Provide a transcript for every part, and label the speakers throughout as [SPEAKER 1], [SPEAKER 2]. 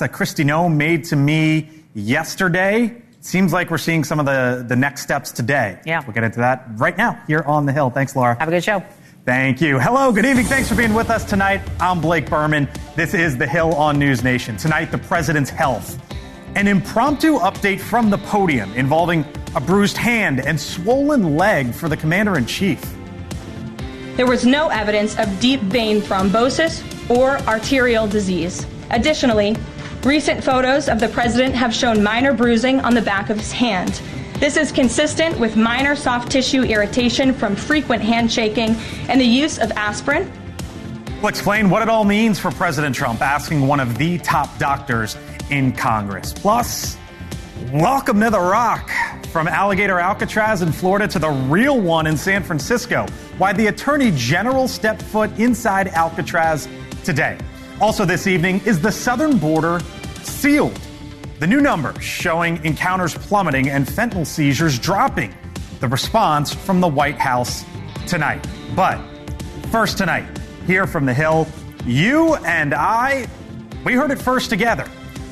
[SPEAKER 1] that Kristi Noem made to me yesterday. Seems like we're seeing some of the next steps today.
[SPEAKER 2] Yeah.
[SPEAKER 1] We'll get into that right now here on The Hill. Thanks, Laura.
[SPEAKER 2] Have a good show.
[SPEAKER 1] Thank you. Hello, good evening. Thanks for being with us tonight. I'm Blake Berman. This is The Hill on NewsNation. Tonight, the president's health. An impromptu update from the podium involving a bruised hand and swollen leg for the commander-in-chief.
[SPEAKER 3] There was no evidence of deep vein thrombosis or arterial disease. Additionally, recent photos of the president have shown minor bruising on the back of his hand. This is consistent with minor soft tissue irritation from frequent handshaking and the use of aspirin.
[SPEAKER 1] We'll explain what it all means for President Trump asking one of the top doctors in Congress. Plus, welcome to the Rock. From Alligator Alcatraz in Florida to the real one in San Francisco. Why the Attorney General stepped foot inside Alcatraz today. Also this evening, is the southern border sealed? The new numbers showing encounters plummeting and fentanyl seizures dropping. The response from the White House tonight. But first tonight, here from The Hill, you and I, we heard it first together.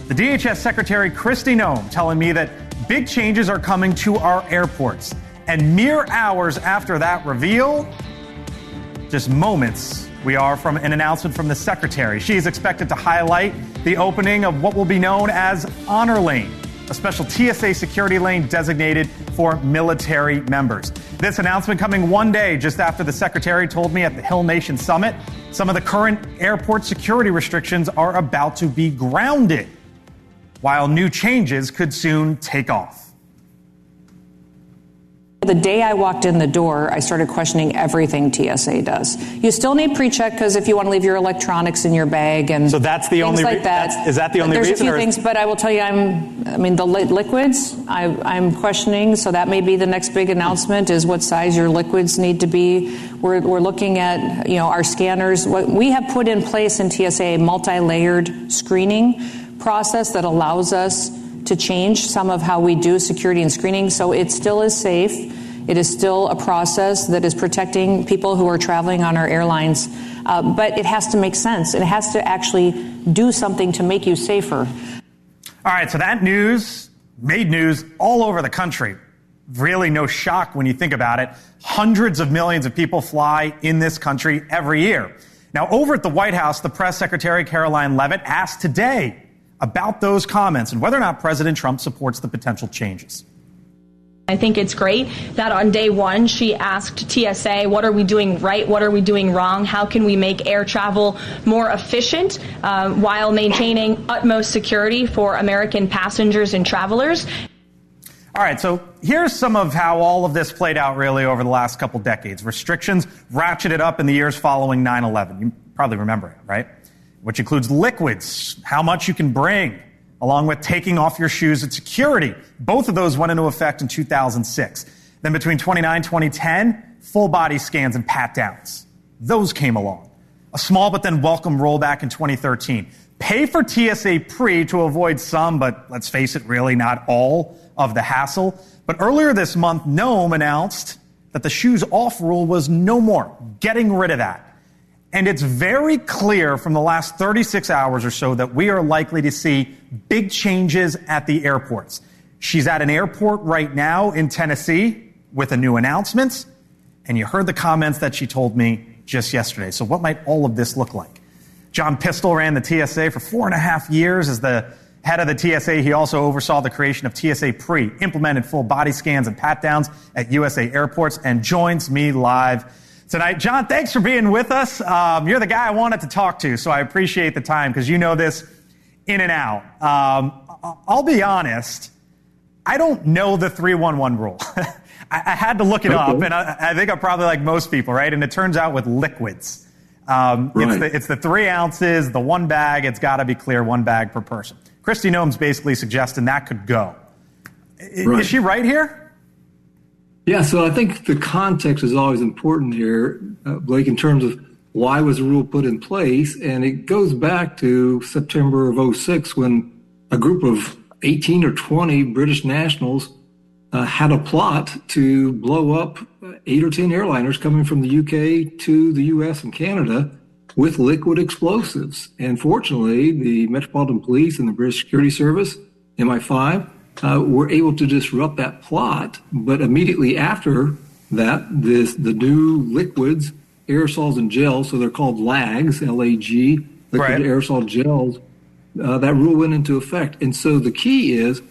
[SPEAKER 1] The DHS Secretary Kristi Noem telling me that big changes are coming to our airports. And mere hours after that reveal, just moments, we are from an announcement from the Secretary. She is expected to highlight the opening of what will be known as Honor Lane, a special TSA security lane designated for military members. This announcement coming one day just after the Secretary told me at the Hill Nation Summit, some of the current airport security restrictions are about to be grounded, while new changes could soon take off.
[SPEAKER 4] The day I walked in the door, I started questioning everything TSA does. You still need pre-check because if you want to leave your electronics in your bag and
[SPEAKER 1] so that's the only
[SPEAKER 4] like that.
[SPEAKER 1] Is that the only reason?
[SPEAKER 4] There's a few things, but I will tell you, the liquids I'm questioning. So that may be the next big announcement: is what size your liquids need to be. We're looking at our scanners. What we have put in place in TSA a multi-layered screening process that allows us to change some of how we do security and screening. So it still is safe. It is still a process that is protecting people who are traveling on our airlines. But it has to make sense. It has to actually do something to make you safer.
[SPEAKER 1] All right, so that news made news all over the country. Really no shock when you think about it. Hundreds of millions of people fly in this country every year. Now, over at the White House, the press secretary, Caroline Leavitt, asked today about those comments and whether or not President Trump supports the potential changes.
[SPEAKER 3] I think it's great that on day one, she asked TSA, what are we doing right? What are we doing wrong? How can we make air travel more efficient while maintaining utmost security for American passengers and travelers?
[SPEAKER 1] All right, so here's some of how all of this played out really over the last couple decades. Restrictions ratcheted up in the years following 9/11. You probably remember it, right? Which includes liquids, how much you can bring, along with taking off your shoes at security. Both of those went into effect in 2006. Then between 2010, full body scans and pat-downs. Those came along. A small but then welcome rollback in 2013. Pay for TSA pre to avoid some, but let's face it, really not all of the hassle. But earlier this month, Noem announced that the shoes off rule was no more, getting rid of that. And it's very clear from the last 36 hours or so that we are likely to see big changes at the airports. She's at an airport right now in Tennessee with a new announcement, and you heard the comments that she told me just yesterday. So what might all of this look like? John Pistol ran the TSA for 4.5 years as the head of the TSA. He also oversaw the creation of TSA Pre, implemented full body scans and pat-downs at USA airports, and joins me live tonight. John, thanks for being with us. You're the guy I wanted to talk to, so I appreciate the time because you know this in and out. I'll be honest, I don't know the 311 rule. I had to look it up, and I think I'm probably like most people, right? And it turns out with liquids, right. It's the 3 ounces, the 1 bag. It's got to be clear, 1 bag per person. Kristi Noem's basically suggesting that could go. Is she right here?
[SPEAKER 5] Yeah, so I think the context is always important here, Blake, in terms of why was the rule put in place. And it goes back to September of 2006 when a group of 18 or 20 British nationals had a plot to blow up 8 or 10 airliners coming from the UK to the US and Canada with liquid explosives. And fortunately, the Metropolitan Police and the British Security Service, MI5, were able to disrupt that plot. But immediately after that, the new liquids, aerosols and gels, so they're called LAGs, L-A-G, liquid aerosol gels, that rule went into effect. And so the key is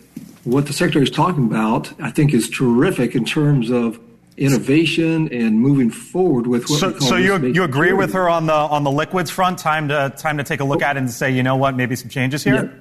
[SPEAKER 5] what the Secretary is talking about, I think, is terrific in terms of innovation and moving forward with what we call.
[SPEAKER 1] So you agree with her on the liquids front? Time to take a look at it and say, you know what, maybe some changes here?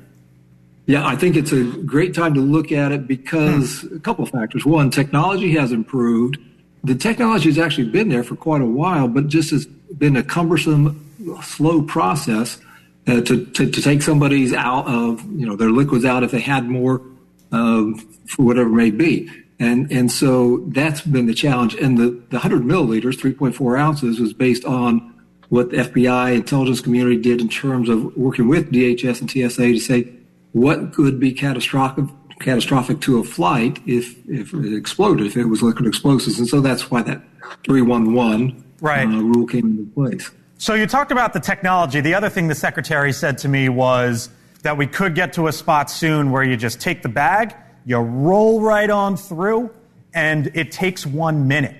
[SPEAKER 5] Yeah, I think it's a great time to look at it because a couple of factors. One, technology has improved. The technology has actually been there for quite a while, but just has been a cumbersome, slow process to take somebody's out of, their liquids out if they had more, for whatever it may be. And so that's been the challenge. And the 100 milliliters, 3.4 ounces, was based on what the FBI intelligence community did in terms of working with DHS and TSA to say what could be catastrophic to a flight if it exploded, if it was liquid explosives. And so that's why that 311 rule came into place.
[SPEAKER 1] So you talked about the technology. The other thing the Secretary said to me was that we could get to a spot soon where you just take the bag, you roll right on through, and it takes 1 minute.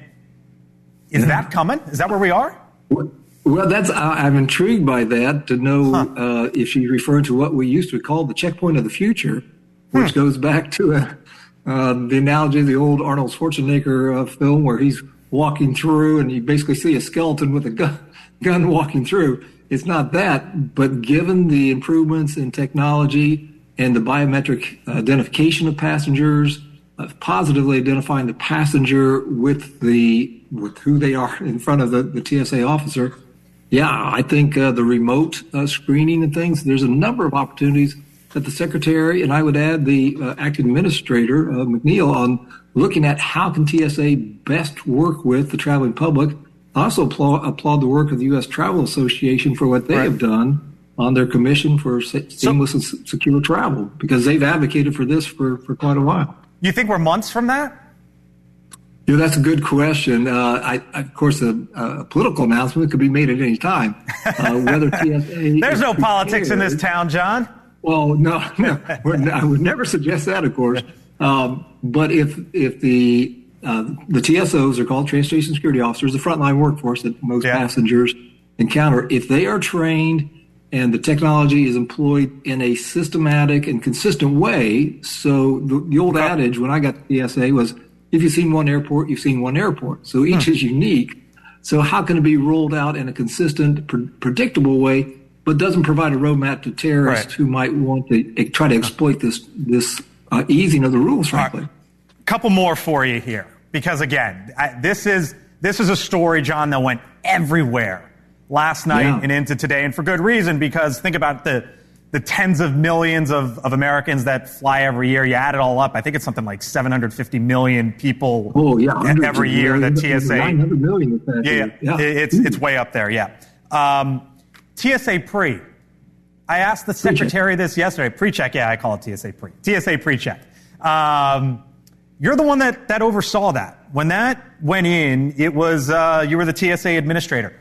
[SPEAKER 1] Is that coming? Is that where we are?
[SPEAKER 5] Well, I'm intrigued by that to know if she's referring to what we used to call the checkpoint of the future, which goes back to the analogy of the old Arnold Schwarzenegger film where he's walking through and you basically see a skeleton with a gun walking through. It's not that, but given the improvements in technology and the biometric identification of passengers, positively identifying the passenger with who they are in front of the TSA officer. Yeah, I think the remote screening and things, there's a number of opportunities that the Secretary, and I would add the acting administrator, McNeil, on looking at how can TSA best work with the traveling public. I also applaud the work of the U.S. Travel Association for what they have done on their commission for seamless and secure travel, because they've advocated for this for quite a while.
[SPEAKER 1] You think we're months from that?
[SPEAKER 5] Yeah, that's a good question. Of course, a political announcement could be made at any time. Whether TSA
[SPEAKER 1] There's no politics in this town, John.
[SPEAKER 5] Well, no, I would never suggest that, of course. But if the TSOs are called Transportation Security Officers, the frontline workforce that most passengers encounter, if they are trained and the technology is employed in a systematic and consistent way, so the old adage when I got to TSA was, if you've seen one airport, you've seen one airport. So each is unique. So how can it be rolled out in a consistent, predictable way, but doesn't provide a roadmap to terrorists who might want to try to exploit this easing of the rules, frankly.
[SPEAKER 1] Right. Couple more for you here, because again, this is a story, John, that went everywhere last night and into today, and for good reason, because think about the tens of millions of Americans that fly every year. You add it all up, I think it's something like 750 million people every year that TSA.
[SPEAKER 5] 900 million.
[SPEAKER 1] It's way up there, TSA pre. I asked the Secretary this yesterday. Pre-check, I call it TSA pre. TSA pre-check. You're the one that oversaw that. When that went in, it was you were the TSA administrator.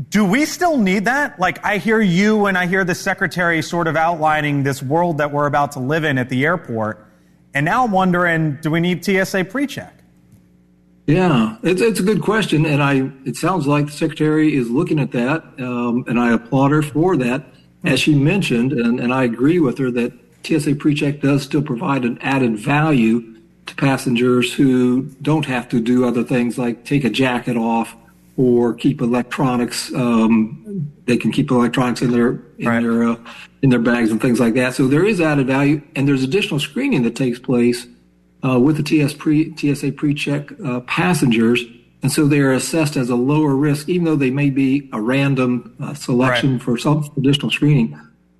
[SPEAKER 1] Do we still need that? Like, I hear you and I hear the Secretary sort of outlining this world that we're about to live in at the airport, and now I'm wondering, do we need TSA pre-check?
[SPEAKER 5] Yeah, it's a good question, and it sounds like the Secretary is looking at that, and I applaud her for that. As she mentioned, and I agree with her, that TSA pre-check does still provide an added value to passengers who don't have to do other things like take a jacket off or keep electronics. They can keep electronics in their bags and things like that. So there is added value, and there's additional screening that takes place with the TSA pre-check passengers, and so they are assessed as a lower risk, even though they may be a random selection for some additional screening.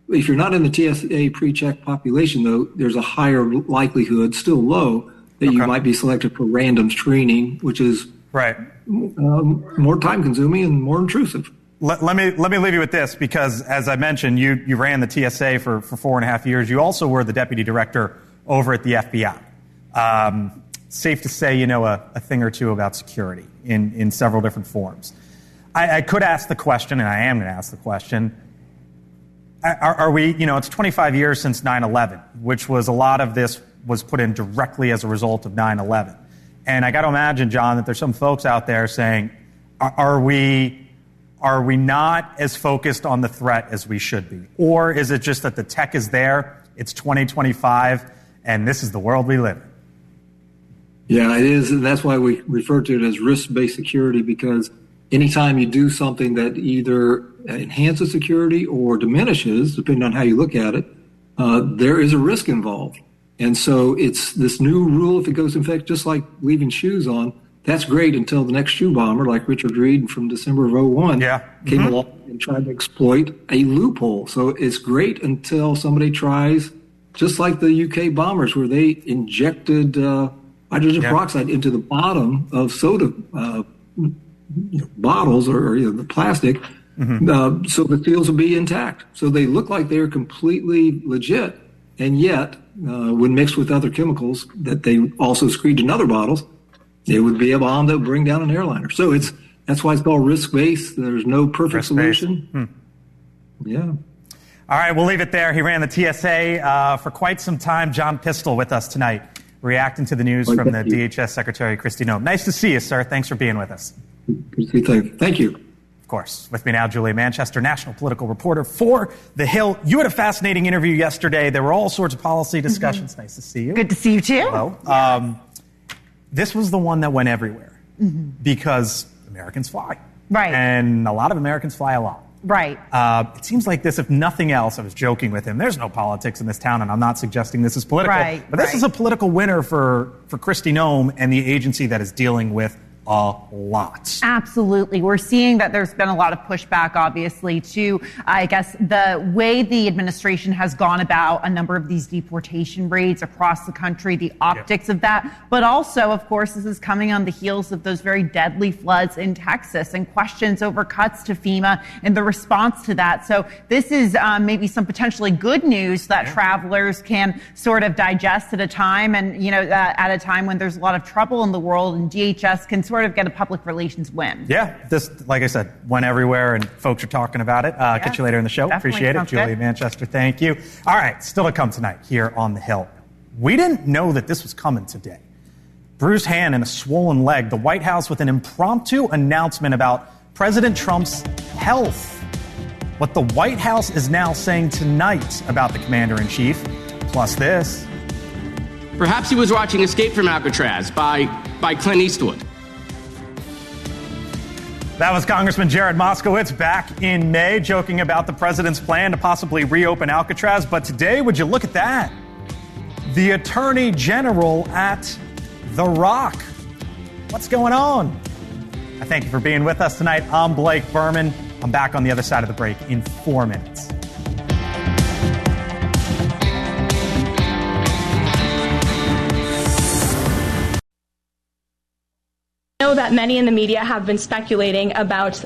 [SPEAKER 5] If you're not in the TSA pre-check population, though, there's a higher likelihood, still low, that you might be selected for random screening, which is more time-consuming and more intrusive.
[SPEAKER 1] Let me leave you with this, because as I mentioned, you ran the TSA for 4.5 years. You also were the deputy director over at the FBI. Safe to say you know a thing or two about security in several different forms. I could ask the question, and I am going to ask the question, are we, it's 25 years since 9/11, which was a lot of this was put in directly as a result of 9/11. And I got to imagine, John, that there's some folks out there saying, are we not as focused on the threat as we should be? Or is it just that the tech is there, it's 2025, and this is the world we live in?
[SPEAKER 5] Yeah, it is. And that's why we refer to it as risk-based security, because anytime you do something that either enhances security or diminishes, depending on how you look at it, there is a risk involved. And so it's this new rule, if it goes in effect, just like leaving shoes on, that's great until the next shoe bomber, like Richard Reed from December of 2001, came along and tried to exploit a loophole. So it's great until somebody tries, just like the UK bombers, where they injected hydrogen peroxide into the bottom of soda bottles or the plastic, so the seals will be intact. So they look like they're completely legit, and yet when mixed with other chemicals that they also screened in other bottles, it would be a bomb that would bring down an airliner. So that's why it's called risk-based. There's no perfect solution. Yeah.
[SPEAKER 1] All right, we'll leave it there. He ran the TSA for quite some time. John Pistol with us tonight, reacting to the news from the DHS Secretary Kristi Noem. Nice to see you, sir. Thanks for being with us.
[SPEAKER 5] Thank you.
[SPEAKER 1] Of course. With me now, Julia Manchester, national political reporter for The Hill. You had a fascinating interview yesterday. There were all sorts of policy discussions. Nice to see you.
[SPEAKER 2] Good to see you, too.
[SPEAKER 1] Hello. This was the one that went everywhere because Americans fly.
[SPEAKER 2] Right.
[SPEAKER 1] And a lot of Americans fly a lot.
[SPEAKER 2] Right.
[SPEAKER 1] It seems like this, if nothing else, I was joking with him, there's no politics in this town, and I'm not suggesting this is political.
[SPEAKER 2] Right.
[SPEAKER 1] But this is a political winner for Kristi Noem and the agency that is dealing with a lot.
[SPEAKER 2] Absolutely. We're seeing that there's been a lot of pushback, obviously, to, I guess, the way the administration has gone about a number of these deportation raids across the country, the optics of that. But also, of course, this is coming on the heels of those very deadly floods in Texas and questions over cuts to FEMA and the response to that. So this is maybe some potentially good news that travelers can sort of digest at a time, and, at a time when there's a lot of trouble in the world, and DHS can sort of get a public relations win.
[SPEAKER 1] Yeah, this, like I said, went everywhere, and folks are talking about it. Catch you later in the show. Appreciate it. Julia Manchester, thank you. All right, still to come tonight here on The Hill. We didn't know that this was coming today. Bruised hand and a swollen leg. The White House with an impromptu announcement about President Trump's health. What the White House is now saying tonight about the commander-in-chief. Plus this.
[SPEAKER 6] Perhaps he was watching Escape from Alcatraz by Clint Eastwood.
[SPEAKER 1] That was Congressman Jared Moskowitz back in May, joking about the president's plan to possibly reopen Alcatraz. But today, would you look at that? The Attorney General at The Rock. What's going on? I thank you for being with us tonight. I'm Blake Berman. I'm back on the other side of the break in 4 minutes.
[SPEAKER 3] I know that many in the media have been speculating about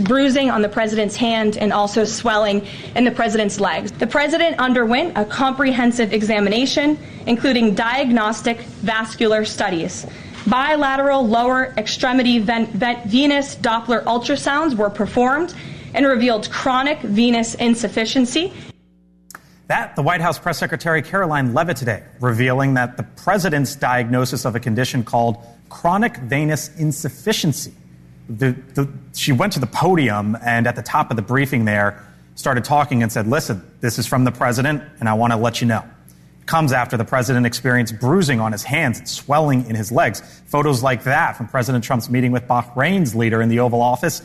[SPEAKER 3] bruising on the president's hand and also swelling in the president's legs. The president underwent a comprehensive examination, including diagnostic vascular studies. Bilateral lower extremity venous Doppler ultrasounds were performed and revealed chronic venous insufficiency.
[SPEAKER 1] That, the White House Press Secretary Caroline Leavitt today, revealing that the president's diagnosis of a condition called chronic venous insufficiency. She went to the podium and at the top of the briefing there started talking and said, listen, this is from the president and I want to let you know. It comes after the president experienced bruising on his hands and swelling in his legs. Photos like that from President Trump's meeting with Bahrain's leader in the Oval Office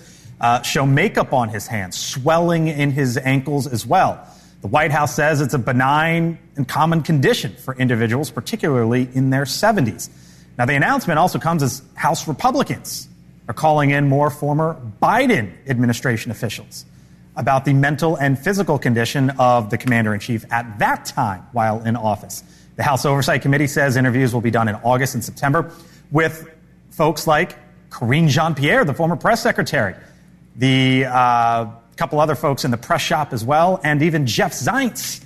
[SPEAKER 1] show makeup on his hands, swelling in his ankles as well. The White House says it's a benign and common condition for individuals, particularly in their 70s. Now, the announcement also comes as House Republicans are calling in more former Biden administration officials about the mental and physical condition of the commander-in-chief at that time while in office. The House Oversight Committee says interviews will be done in August and September with folks like Karine Jean-Pierre, the former press secretary, the couple other folks in the press shop as well, and even Jeff Zients,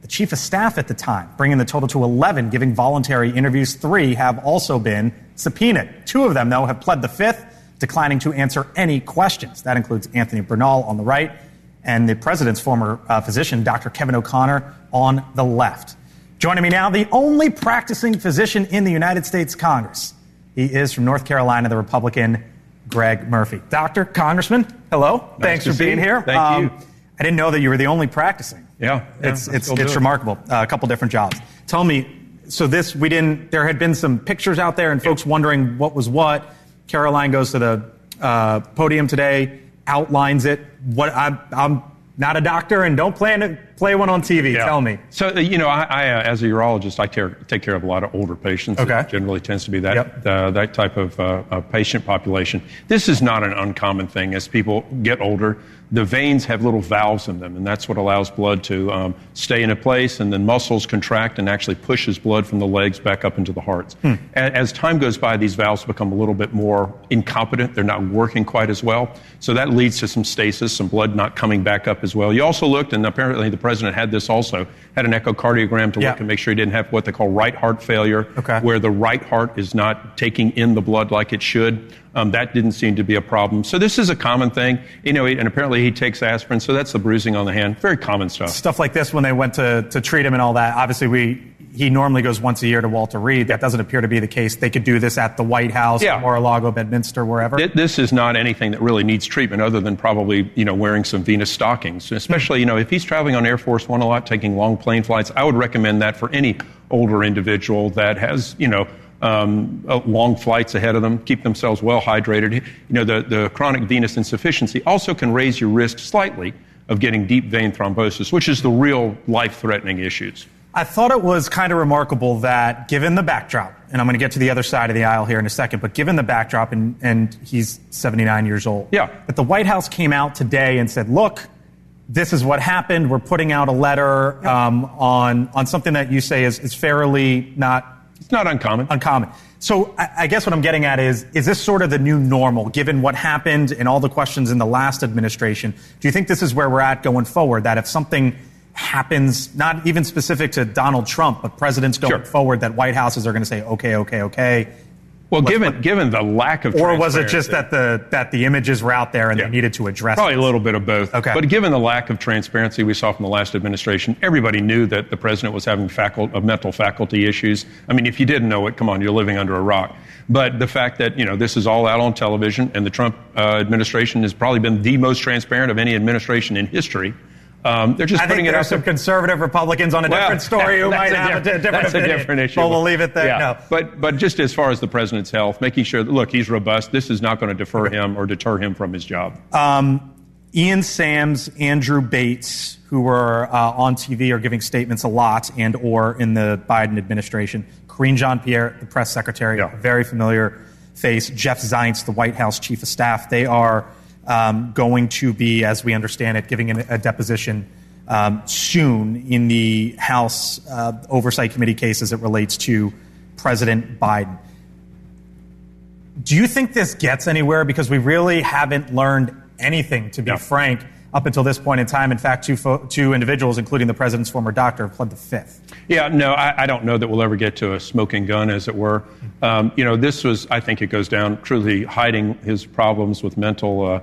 [SPEAKER 1] the chief of staff at the time, bringing the total to 11, giving voluntary interviews. 3 have also been subpoenaed. 2 of them, though, have pled the 5th. declining to answer any questions. That includes Anthony Bernal on the right and the president's former physician, Dr. Kevin O'Connor, on the left. Joining me now, the only practicing physician in the United States Congress. He is from North Carolina, the Republican Greg Murphy. Doctor, Congressman, hello. Thanks for being here.
[SPEAKER 7] Thank you.
[SPEAKER 1] I didn't know that you were the only practicing.
[SPEAKER 7] Yeah,
[SPEAKER 1] it's remarkable. A couple different jobs. Tell me, so there had been some pictures out there and folks wondering what was what. Caroline goes to the podium today, outlines it. I'm not a doctor and don't plan to play one on TV. Yeah. Tell me.
[SPEAKER 7] So, I as a urologist, I take care of a lot of older patients.
[SPEAKER 1] Okay.
[SPEAKER 7] It generally tends to be that type of patient population. This is not an uncommon thing. As people get older, the veins have little valves in them, and that's what allows blood to stay in a place, and then muscles contract and actually pushes blood from the legs back up into the heart. As time goes by, these valves become a little bit more incompetent. They're not working quite as well. So that leads to some stasis, some blood not coming back up as well. You also looked, and apparently the president had this also, had an echocardiogram to look and make sure he didn't have what they call right heart failure, where the right heart is not taking in the blood like it should. That didn't seem to be a problem. So this is a common thing, and apparently he takes aspirin, so that's the bruising on the hand. Very common stuff.
[SPEAKER 1] Stuff like this when they went to treat him and all that. Obviously, he normally goes once a year to Walter Reed. That doesn't appear to be the case. They could do this at the White House, Mar-a-Lago, Bedminster, wherever.
[SPEAKER 7] This is not anything that really needs treatment other than probably, wearing some venous stockings. Especially, if he's traveling on Air Force One a lot, taking long plane flights, I would recommend that for any older individual that has, long flights ahead of them, keep themselves well hydrated. The chronic venous insufficiency also can raise your risk slightly of getting deep vein thrombosis, which is the real life-threatening issues.
[SPEAKER 1] I thought it was kind of remarkable that given the backdrop, and I'm going to get to the other side of the aisle here in a second, but given the backdrop, and he's 79 years old, that the White House came out today and said, look, this is what happened. We're putting out a letter on something that you say is fairly not...
[SPEAKER 7] It's not uncommon.
[SPEAKER 1] So I guess what I'm getting at is this sort of the new normal, given what happened and all the questions in the last administration? Do you think this is where we're at going forward, that if something happens, not even specific to Donald Trump, but presidents going forward, that White Houses are going to say, okay.
[SPEAKER 7] Well, given the lack of
[SPEAKER 1] transparency. Or was it just that the images were out there and they needed to address
[SPEAKER 7] Probably a little bit of both.
[SPEAKER 1] Okay.
[SPEAKER 7] But given the lack of transparency we saw from the last administration, everybody knew that the president was having mental faculty issues. I mean, if you didn't know it, come on, you're living under a rock. But the fact that, this is all out on television, and the Trump administration has probably been the most transparent of any administration in history. They're just putting it out.
[SPEAKER 1] Some conservative Republicans on a different story who might have a different opinion.
[SPEAKER 7] That's a different issue.
[SPEAKER 1] But we'll leave it there.
[SPEAKER 7] Yeah. No. But just as far as the president's health, making sure that, look, he's robust. This is not going to defer him or deter him from his job.
[SPEAKER 1] Ian Sams, Andrew Bates, who were on TV are giving statements a lot and or in the Biden administration. Karine Jean-Pierre, the press secretary, a very familiar face. Jeff Zients, the White House chief of staff. They are going to be, as we understand it, giving a deposition soon in the House Oversight Committee case as it relates to President Biden. Do you think this gets anywhere? Because we really haven't learned anything, to be frank, up until this point in time. In fact, two individuals, including the president's former doctor, have pled the fifth.
[SPEAKER 7] Yeah, no, I don't know that we'll ever get to a smoking gun, as it were. This was, I think it goes down truly hiding his problems with mental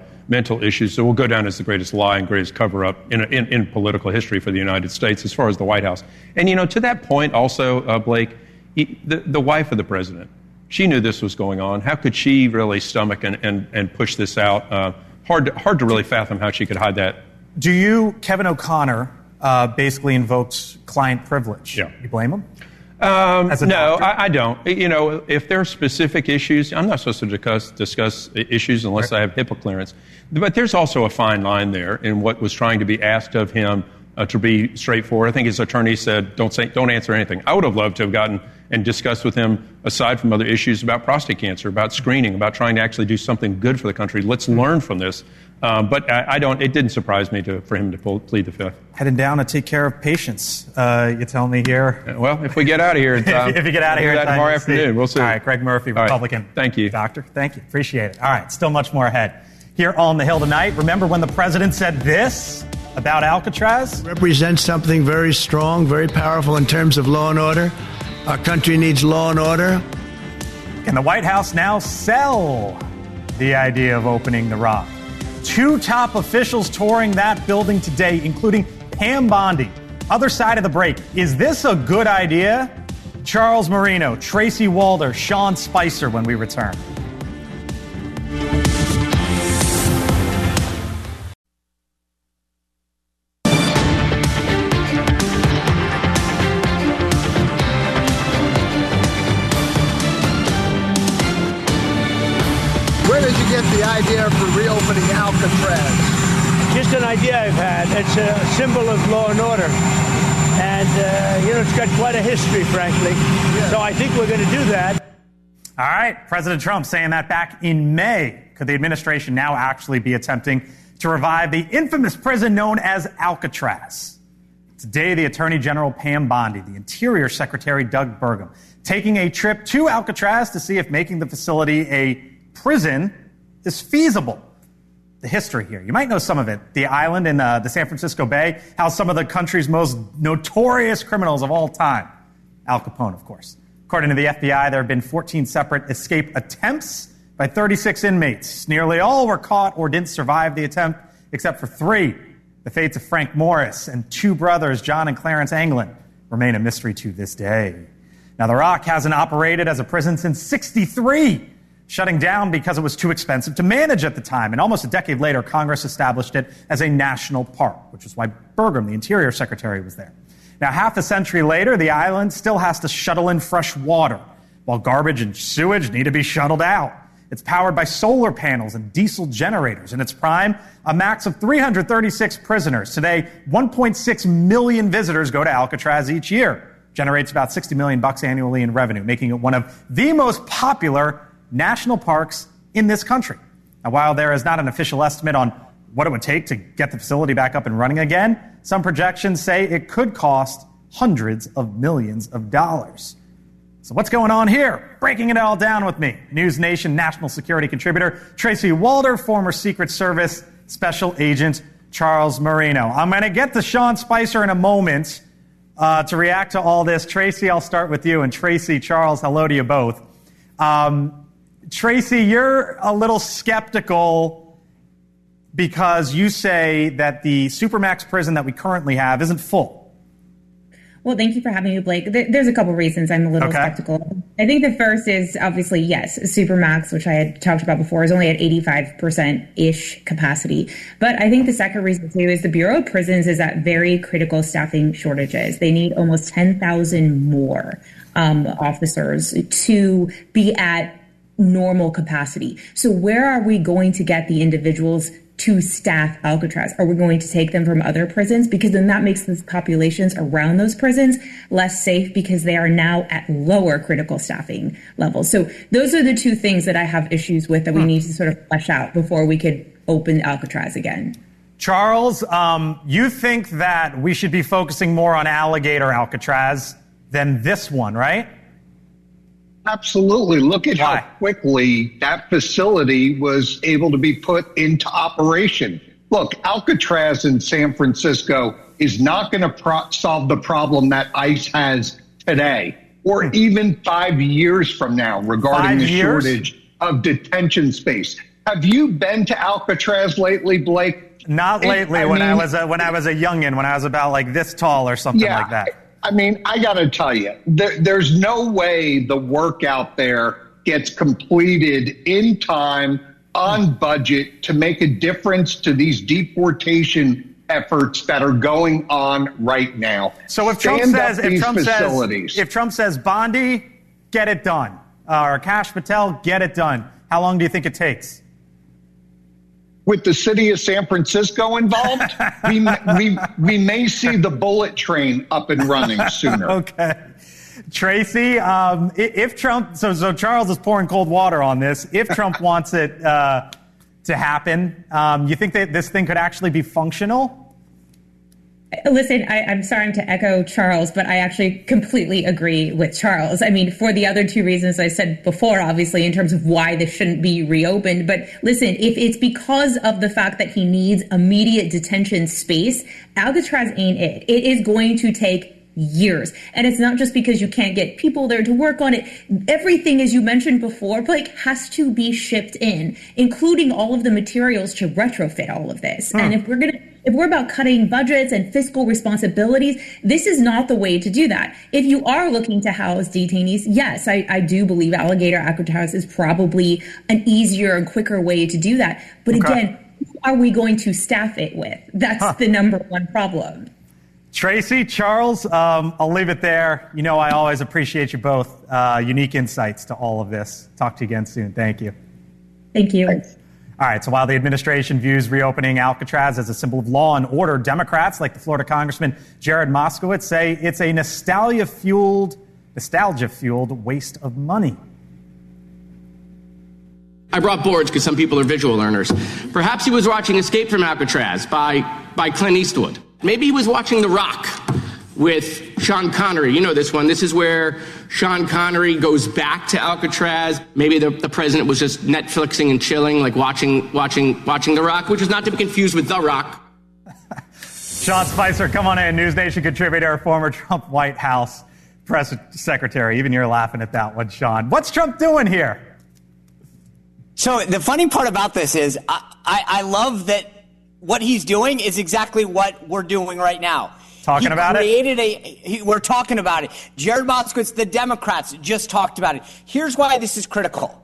[SPEAKER 7] issues. So will go down as the greatest lie and greatest cover-up in political history for the United States as far as the White House. And, to that point also, Blake, the wife of the president, she knew this was going on. How could she really stomach and push this out? Hard to really fathom how she could hide that.
[SPEAKER 1] Kevin O'Connor basically invokes client privilege.
[SPEAKER 7] Yeah.
[SPEAKER 1] You blame him?
[SPEAKER 7] No, I don't. If there are specific issues, I'm not supposed to discuss issues unless I have HIPAA clearance. But there's also a fine line there in what was trying to be asked of him to be straightforward. I think his attorney said, don't answer anything. I would have loved to have gotten and discussed with him, aside from other issues about prostate cancer, about screening, about trying to actually do something good for the country. Let's learn from this. But I don't. It didn't surprise me for him to plead the fifth.
[SPEAKER 1] Heading down to take care of patients. You tell me here.
[SPEAKER 7] Well, if we get out of here,
[SPEAKER 1] if you get out of here
[SPEAKER 7] tomorrow afternoon, we'll see.
[SPEAKER 1] All right, Greg Murphy, Republican.
[SPEAKER 7] Right. Thank you,
[SPEAKER 1] Doctor. Thank you. Appreciate it. All right, still much more ahead here on the Hill tonight. Remember when the president said this about Alcatraz?
[SPEAKER 8] Represents something very strong, very powerful in terms of law and order. Our country needs law and order.
[SPEAKER 1] Can the White House now sell the idea of opening the Rock. 2 top officials touring that building today, including Pam Bondi. Other side of the break. Is this a good idea? Charles Marino, Tracy Walder, Sean Spicer when we return.
[SPEAKER 9] Where did you get the idea for reopening Alcatraz?
[SPEAKER 10] Just an idea I've had. It's a symbol of law and order. And, it's got quite a history, frankly. Yeah. So I think we're going to do that.
[SPEAKER 1] All right. President Trump saying that back in May. Could the administration now actually be attempting to revive the infamous prison known as Alcatraz? Today, the Attorney General Pam Bondi, the Interior Secretary Doug Burgum, taking a trip to Alcatraz to see if making the facility a prison is feasible. The history here. You might know some of it. The island in the San Francisco Bay housed some of the country's most notorious criminals of all time. Al Capone, of course. According to the FBI, there have been 14 separate escape attempts by 36 inmates. Nearly all were caught or didn't survive the attempt, except for 3. The fates of Frank Morris and 2 brothers, John and Clarence Anglin, remain a mystery to this day. Now, the Rock hasn't operated as a prison since '63. Shutting down because it was too expensive to manage at the time. And almost a decade later, Congress established it as a national park, which is why Burgum, the Interior Secretary, was there. Now, half a century later, the island still has to shuttle in fresh water, while garbage and sewage need to be shuttled out. It's powered by solar panels and diesel generators. In its prime, a max of 336 prisoners. Today, 1.6 million visitors go to Alcatraz each year. Generates about $60 million annually in revenue, making it one of the most popular national parks in this country. Now, while there is not an official estimate on what it would take to get the facility back up and running again, some projections say it could cost hundreds of millions of dollars. So what's going on here? Breaking it all down with me, NewsNation national security contributor Tracy Walder, former Secret Service Special Agent Charles Marino. I'm going to get to Sean Spicer in a moment to react to all this. Tracy, I'll start with you. And Tracy, Charles, hello to you both. Tracy, you're a little skeptical because you say that the Supermax prison that we currently have isn't full.
[SPEAKER 11] Well, thank you for having me, Blake. There's a couple reasons I'm a little skeptical. I think the first is obviously, yes, Supermax, which I had talked about before, is only at 85%-ish capacity. But I think the second reason, too, is the Bureau of Prisons is at very critical staffing shortages. They need almost 10,000 more officers to be at normal capacity. So where are we going to get the individuals to staff Alcatraz? Are we going to take them from other prisons? Because then that makes the populations around those prisons less safe because they are now at lower critical staffing levels. So those are the 2 things that I have issues with that we need to sort of flesh out before we could open Alcatraz again.
[SPEAKER 1] Charles, you think that we should be focusing more on Alligator Alcatraz than this one, right?
[SPEAKER 12] Absolutely. Look at how quickly that facility was able to be put into operation. Look, Alcatraz in San Francisco is not going to solve the problem that ICE has today, or even 5 years from now regarding the shortage of detention space. Have you been to Alcatraz lately, Blake?
[SPEAKER 1] Not lately. When I was a youngin', when I was about like this tall or something like that.
[SPEAKER 12] I mean, I got to tell you, there's no way the work out there gets completed in time, on budget, to make a difference to these deportation efforts that are going on right now.
[SPEAKER 1] So if Trump says, Bondi, get it done, or Kash Patel, get it done, how long do you think it takes?
[SPEAKER 12] With the city of San Francisco involved, we may see the bullet train up and running sooner.
[SPEAKER 1] Okay. Tracy, if Trump, so Charles is pouring cold water on this. If Trump wants it to happen, you think that this thing could actually be functional?
[SPEAKER 11] Listen, I'm starting to echo Charles, but I actually completely agree with Charles. I mean, for the other 2 reasons I said before, obviously, in terms of why this shouldn't be reopened. But listen, if it's because of the fact that he needs immediate detention space, Alcatraz ain't it. It is going to take years. And it's not just because you can't get people there to work on it. Everything, as you mentioned before, Blake, has to be shipped in, including all of the materials to retrofit all of this. And if we're about cutting budgets and fiscal responsibilities, this is not the way to do that. If you are looking to house detainees, yes, I do believe Alligator Alcatraz is probably an easier and quicker way to do that. But again, who are we going to staff it with? That's the number one problem.
[SPEAKER 1] Tracy, Charles, I'll leave it there. You know I always appreciate you both. Unique insights to all of this. Talk to you again soon. Thank you.
[SPEAKER 11] Thank you.
[SPEAKER 1] Thanks. All right, so while the administration views reopening Alcatraz as a symbol of law and order, Democrats, like the Florida Congressman Jared Moskowitz, say it's a nostalgia-fueled waste of money.
[SPEAKER 6] I brought boards because some people are visual learners. Perhaps he was watching Escape from Alcatraz by Clint Eastwood. Maybe he was watching The Rock with Sean Connery. You know this one. This is where Sean Connery goes back to Alcatraz. Maybe the president was just Netflixing and chilling, like watching The Rock, which is not to be confused with The Rock.
[SPEAKER 1] Sean Spicer, come on in. NewsNation contributor, former Trump White House press secretary. Even you're laughing at that one, Sean. What's Trump doing here?
[SPEAKER 13] So the funny part about this is I love that what he's doing is exactly what we're doing right now.
[SPEAKER 1] Talking about
[SPEAKER 13] it? We're talking about it. Jared Moskowitz, the Democrats, just talked about it. Here's why this is critical.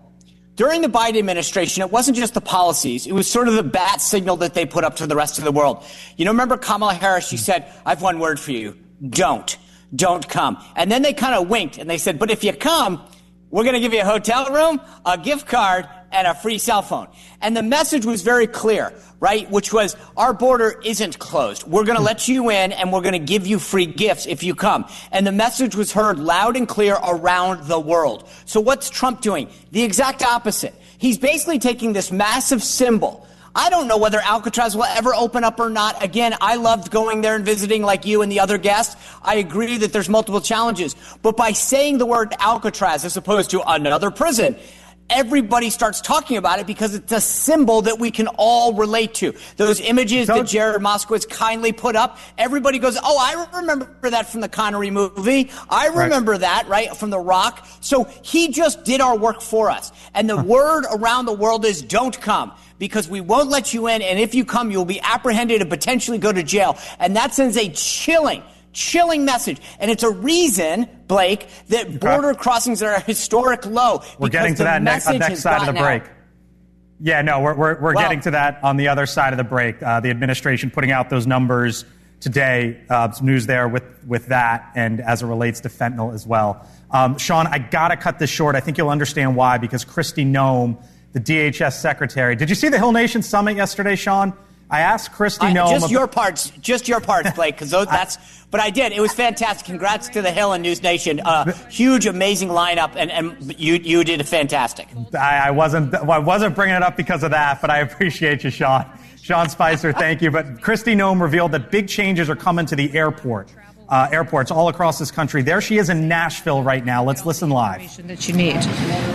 [SPEAKER 13] During the Biden administration, it wasn't just the policies. It was sort of the bat signal that they put up to the rest of the world. You know, remember Kamala Harris? She said, I have one word for you. Don't come. And then they kind of winked and they said, but if you come, we're going to give you a hotel room, a gift card, and a free cell phone. And the message was very clear, right? Which was, our border isn't closed. We're going to let you in and we're going to give you free gifts if you come. And the message was heard loud and clear around the world. So what's Trump doing? The exact opposite. He's basically taking this massive symbol. I don't know whether Alcatraz will ever open up or not. Again, I loved going there and visiting like you and the other guests. I agree that there's multiple challenges. But by saying the word Alcatraz as opposed to another prison, everybody starts talking about it because it's a symbol that we can all relate to. Those images that Jared Moskowitz kindly put up, everybody goes, oh, I remember that from the Connery movie. I remember that, right, from The Rock. So he just did our work for us. And the word around the world is don't come, because we won't let you in. And if you come, you'll be apprehended and potentially go to jail. And that sends a chilling message. And it's a reason, Blake, that border crossings are a historic low.
[SPEAKER 1] We're getting to that next side of the break. Yeah, no, we're getting to that on the other side of the break. The administration putting out those numbers today, some news there with that, and as it relates to fentanyl as well. Sean, I got to cut this short. I think you'll understand why, because Kristi Noem, the DHS secretary. Did you see the Hill Nation Summit yesterday, Sean? I asked Kristi Noem.
[SPEAKER 13] Just your parts, Blake, because but I did. It was fantastic. Congrats to the Hill and NewsNation. Huge, amazing lineup, and you did fantastic.
[SPEAKER 1] I wasn't bringing it up because of that, but I appreciate you, Sean. Sean Spicer, thank you. But Kristi Noem revealed that big changes are coming to the airports all across this country. There she is in Nashville right now. Let's listen live.
[SPEAKER 4] That you need.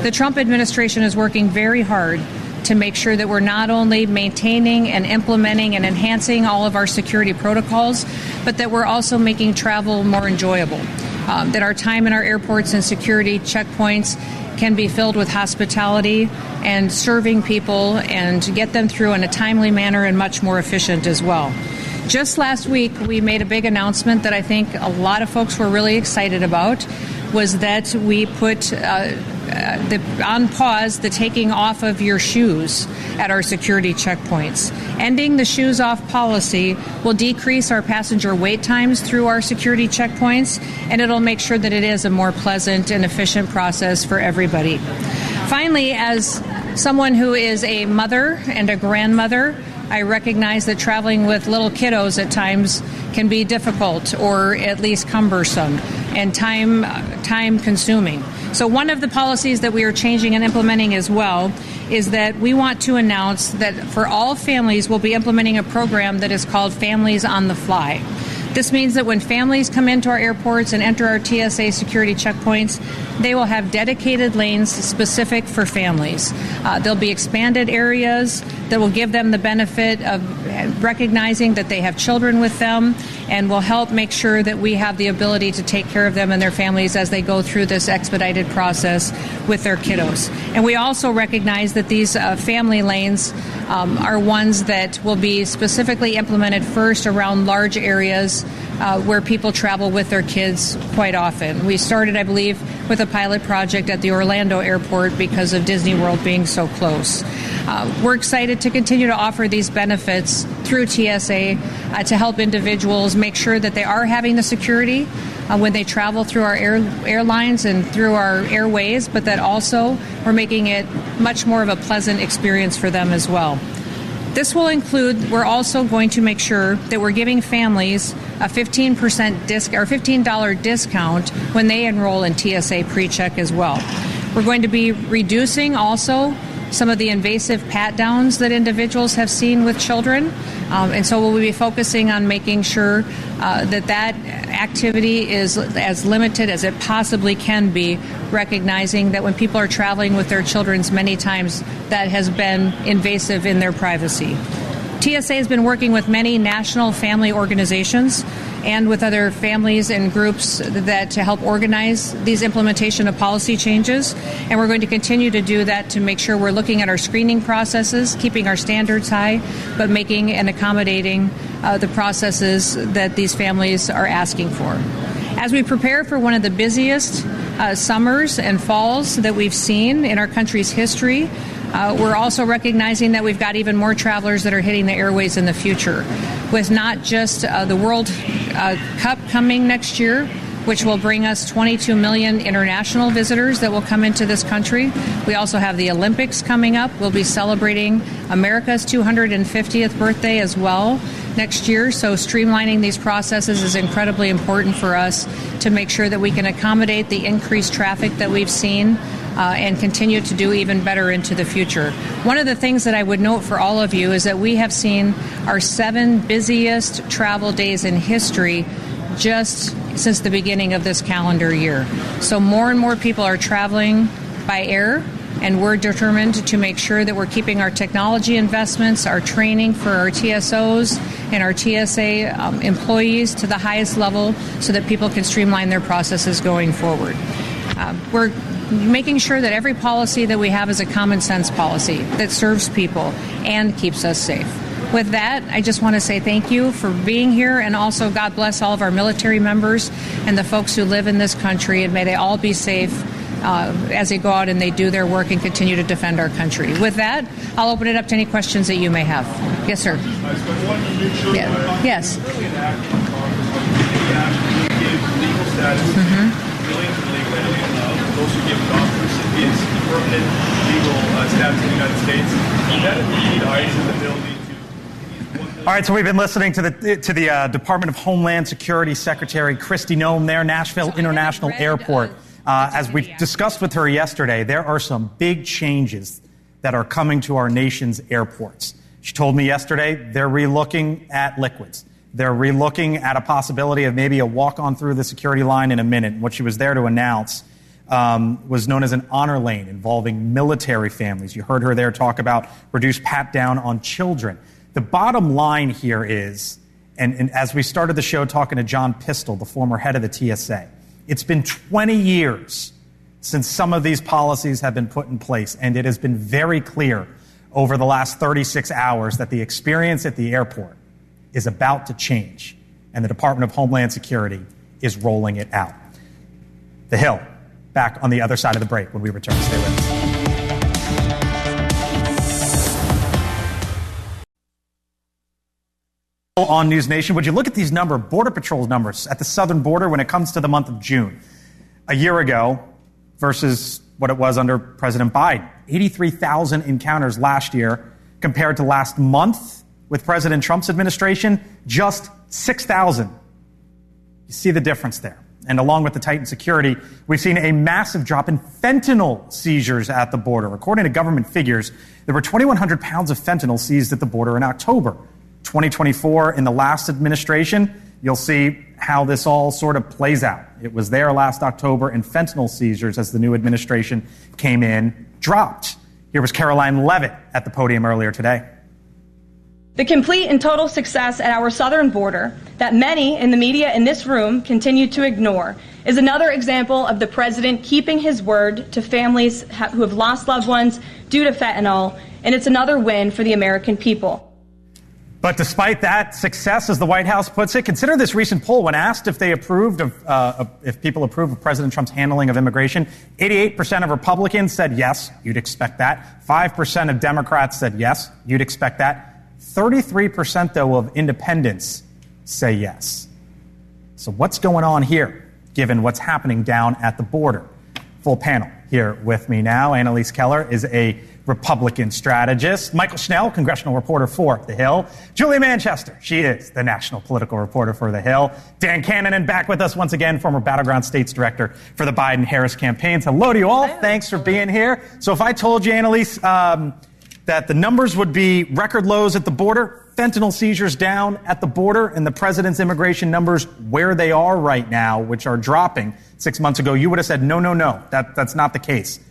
[SPEAKER 4] The Trump administration is working very hard to make sure that we're not only maintaining and implementing and enhancing all of our security protocols, but that we're also making travel more enjoyable. That our time in our airports and security checkpoints can be filled with hospitality and serving people and get them through in a timely manner and much more efficient as well. Just last week, we made a big announcement that I think a lot of folks were really excited about, was that we put on pause the taking off of your shoes at our security checkpoints. Ending the shoes off policy will decrease our passenger wait times through our security checkpoints, and it'll make sure that it is a more pleasant and efficient process for everybody. Finally, as someone who is a mother and a grandmother, I recognize that traveling with little kiddos at times can be difficult or at least cumbersome and time consuming. So one of the policies that we are changing and implementing as well is that we want to announce that for all families, we'll be implementing a program that is called Families on the Fly. This means that when families come into our airports and enter our TSA security checkpoints, they will have dedicated lanes specific for families. There'll be expanded areas that will give them the benefit of recognizing that they have children with them and will help make sure that we have the ability to take care of them and their families as they go through this expedited process with their kiddos. And we also recognize that these family lanes are ones that will be specifically implemented first around large areas where people travel with their kids quite often. We started, I believe, with a pilot project at the Orlando airport because of Disney World being so close. We're excited to continue to offer these benefits through TSA to help individuals make sure that they are having the security when they travel through our airlines and through our airways, but that also we're making it much more of a pleasant experience for them as well. This will include, we're also going to make sure that we're giving families a 15% $15 discount when they enroll in TSA PreCheck as well. We're going to be reducing also some of the invasive pat-downs that individuals have seen with children. And so we'll be focusing on making sure that activity is as limited as it possibly can be, recognizing that when people are traveling with their children, many times that has been invasive in their privacy. TSA has been working with many national family organizations and with other families and groups that to help organize these implementation of policy changes. And we're going to continue to do that to make sure we're looking at our screening processes, keeping our standards high, but making and accommodating the processes that these families are asking for. As we prepare for one of the busiest summers and falls that we've seen in our country's history, we're also recognizing that we've got even more travelers that are hitting the airways in the future, with not just the World Cup coming next year, which will bring us 22 million international visitors that will come into this country. We also have the Olympics coming up. We'll be celebrating America's 250th birthday as well next year. So streamlining these processes is incredibly important for us to make sure that we can accommodate the increased traffic that we've seen and continue to do even better into the future. One of the things that I would note for all of you is that we have seen our 7 busiest travel days in history just since the beginning of this calendar year. So more and more people are traveling by air, and we're determined to make sure that we're keeping our technology investments, our training for our TSOs and our TSA employees to the highest level so that people can streamline their processes going forward. We're making sure that every policy that we have is a common sense policy that serves people and keeps us safe. With that, I just want to say thank you for being here, and also God bless all of our military members and the folks who live in this country, and may they all be safe as they go out and they do their work and continue to defend our country. With that, I'll open it up to any questions that you may have. Yes, sir. Yeah. Yes.
[SPEAKER 14] Those who give doctors recipients permanent legal status in the United States. That indeed ICE is ability to.
[SPEAKER 1] All right, so we've been listening to the Department of Homeland Security Secretary Kristi Noem there, Nashville International Airport. As we discussed with her yesterday, there are some big changes that are coming to our nation's airports. She told me yesterday they're relooking at liquids. They're relooking at a possibility of maybe a walk-on through the security line in a minute. What she was there to announce was known as an honor lane involving military families. You heard her there talk about reduced pat-down on children. The bottom line here is, and as we started the show talking to John Pistol, the former head of the TSA, it's been 20 years since some of these policies have been put in place, and it has been very clear over the last 36 hours that the experience at the airport is about to change, and the Department of Homeland Security is rolling it out. The Hill, back on the other side of the break when we return. Stay with us. On NewsNation, would you look at these Border Patrol numbers at the southern border when it comes to the month of June? A year ago versus what it was under President Biden. 83,000 encounters last year compared to last month with President Trump's administration, just 6,000. You see the difference there. And along with the tightened security, we've seen a massive drop in fentanyl seizures at the border. According to government figures, there were 2,100 pounds of fentanyl seized at the border in October. 2024, in the last administration, you'll see how this all sort of plays out. It was there last October, and fentanyl seizures, as the new administration came in, dropped. Here was Caroline Leavitt at the podium earlier today.
[SPEAKER 3] The complete and total success at our southern border that many in the media in this room continue to ignore is another example of the president keeping his word to families who have lost loved ones due to fentanyl, and it's another win for the American people.
[SPEAKER 1] But despite that success, as the White House puts it, consider this recent poll. When asked if they approved if people approve of President Trump's handling of immigration, 88% of Republicans said yes, you'd expect that. 5% of Democrats said yes, you'd expect that. 33%, though, of independents say yes. So what's going on here, given what's happening down at the border? Full panel here with me now. Annalise Keller is a Republican strategist. Michael Schnell, congressional reporter for The Hill. Julia Manchester, she is the national political reporter for The Hill. Dan Cannon back with us once again, former Battleground States Director for the Biden-Harris campaigns. Hello to you all. Thanks for being here. So if I told you, Annalise, that the numbers would be record lows at the border, fentanyl seizures down at the border, and the president's immigration numbers where they are right now, which are dropping 6 months ago, you would have said, no, that's not the case.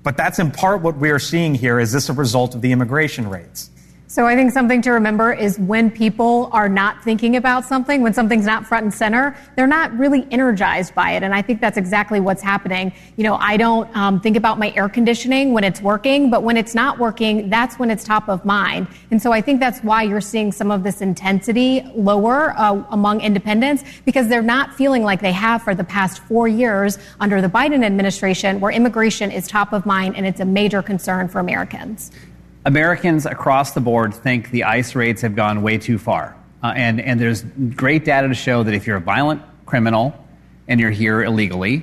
[SPEAKER 1] But that's in part what we are seeing here. Is this a result of the immigration raids?
[SPEAKER 15] So I think something to remember is when people are not thinking about something, when something's not front and center, they're not really energized by it. And I think that's exactly what's happening. You know, I don't think about my air conditioning when it's working, but when it's not working, that's when it's top of mind. And so I think that's why you're seeing some of this intensity lower among independents, because they're not feeling like they have for the past 4 years under the Biden administration, where immigration is top of mind and it's a major concern for Americans.
[SPEAKER 16] Americans across the board think the ICE raids have gone way too far. And there's great data to show that if you're a violent criminal and you're here illegally,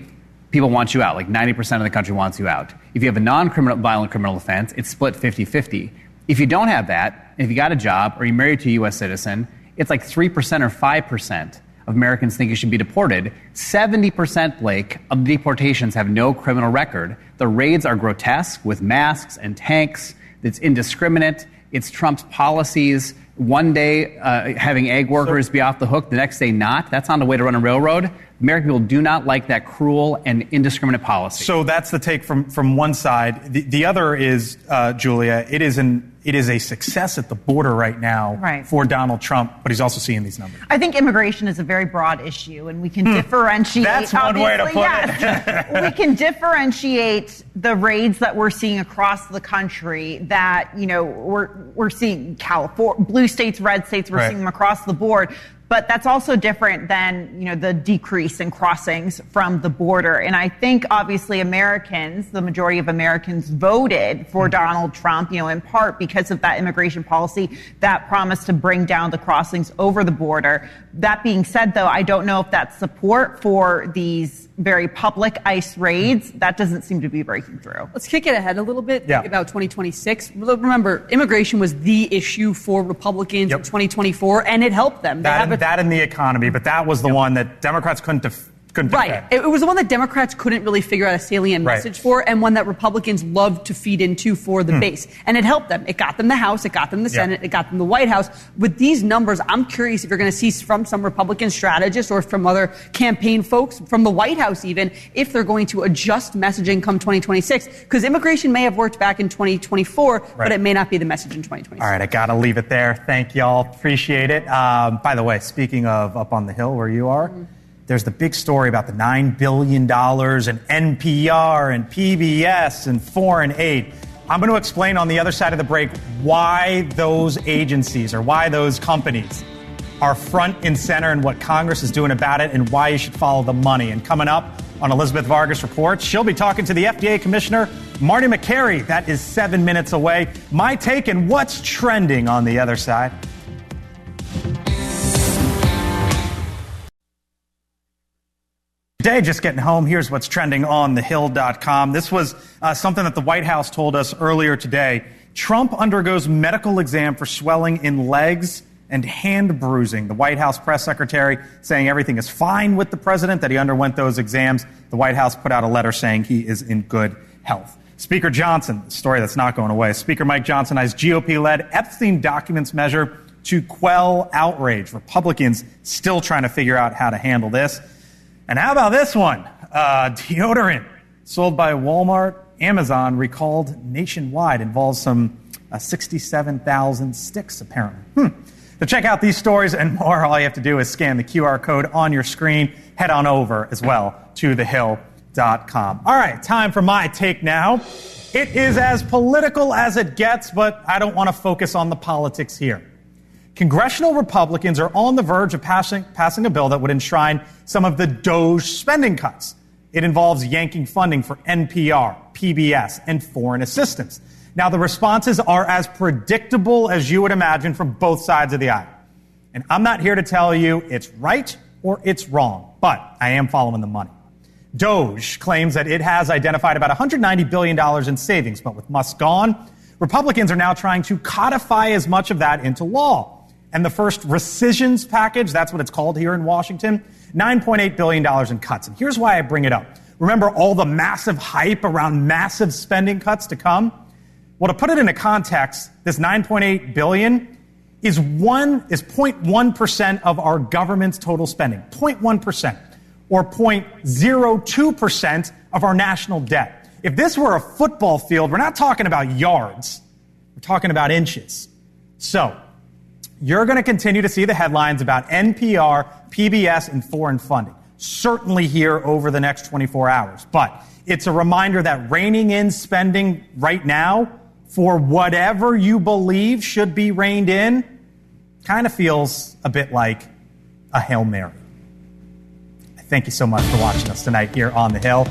[SPEAKER 16] people want you out. Like 90% of the country wants you out. If you have a non-violent criminal offense, it's split 50-50. If you don't have that, if you got a job or you're married to a U.S. citizen, it's like 3% or 5% of Americans think you should be deported. 70%, Blake, of the deportations have no criminal record. The raids are grotesque with masks and tanks. It's indiscriminate. It's Trump's policies. One day having egg workers be off the hook, the next day not. That's on the way to run a railroad. American people do not like that cruel and indiscriminate policy.
[SPEAKER 1] So that's the take from one side. The other is, Julia, it is a success at the border right now for Donald Trump, but he's also seeing these numbers.
[SPEAKER 2] I think immigration is a very broad issue, and we can differentiate.
[SPEAKER 1] That's one way to put it.
[SPEAKER 2] We can differentiate the raids that we're seeing across the country. That we're seeing California, blue states, red states. We're seeing them across the board. But that's also different than, the decrease in crossings from the border. And I think, obviously, Americans, the majority of Americans voted for Donald Trump, in part because of that immigration policy that promised to bring down the crossings over the border. That being said, though, I don't know if that's support for these very public ICE raids. That doesn't seem to be breaking through.
[SPEAKER 17] Let's kick it ahead a little bit. Think about 2026. Remember, immigration was the issue for Republicans in 2024, and it helped them.
[SPEAKER 1] That and the economy, but that was the one that Democrats couldn't defend.
[SPEAKER 17] Right. It was the one that Democrats couldn't really figure out a salient message for, and one that Republicans loved to feed into for the base. And it helped them. It got them the House, it got them the Senate, it got them the White House. With these numbers, I'm curious if you're going to see from some Republican strategists or from other campaign folks, from the White House even, if they're going to adjust messaging come 2026. Because immigration may have worked back in 2024, but it may not be the message in 2026.
[SPEAKER 1] All right, I got to leave it there. Thank y'all. Appreciate it. By the way, speaking of up on the Hill where you are, there's the big story about the $9 billion and NPR and PBS and foreign aid. I'm going to explain on the other side of the break why those agencies or why those companies are front and center and what Congress is doing about it and why you should follow the money. And coming up on Elizabeth Vargas Reports, she'll be talking to the FDA Commissioner, Marty McCary. That is 7 minutes away. My take and what's trending on the other side. Today, just getting home, here's what's trending on thehill.com. This was something that the White House told us earlier today. Trump undergoes medical exam for swelling in legs and hand bruising. The White House press secretary saying everything is fine with the president, that he underwent those exams. The White House put out a letter saying he is in good health. Speaker Johnson, the story that's not going away. Speaker Mike Johnson has GOP-led Epstein documents measure to quell outrage. Republicans still trying to figure out how to handle this. And how about this one? Deodorant sold by Walmart, Amazon, recalled nationwide. Involves some 67,000 sticks, apparently. To check out these stories and more, all you have to do is scan the QR code on your screen. Head on over as well to thehill.com. All right, time for my take now. It is as political as it gets, but I don't want to focus on the politics here. Congressional Republicans are on the verge of passing a bill that would enshrine some of the DOGE spending cuts. It involves yanking funding for NPR, PBS, and foreign assistance. Now, the responses are as predictable as you would imagine from both sides of the aisle. And I'm not here to tell you it's right or it's wrong, but I am following the money. DOGE claims that it has identified about $190 billion in savings, but with Musk gone, Republicans are now trying to codify as much of that into law. And the first rescissions package, that's what it's called here in Washington, $9.8 billion in cuts. And here's why I bring it up. Remember all the massive hype around massive spending cuts to come? Well, to put it into context, this $9.8 billion is 0.1% of our government's total spending. 0.1%. Or 0.02% of our national debt. If this were a football field, we're not talking about yards. We're talking about inches. So, you're going to continue to see the headlines about NPR, PBS, and foreign funding. Certainly here over the next 24 hours. But it's a reminder that reining in spending right now for whatever you believe should be reined in kind of feels a bit like a Hail Mary. Thank you so much for watching us tonight here on The Hill.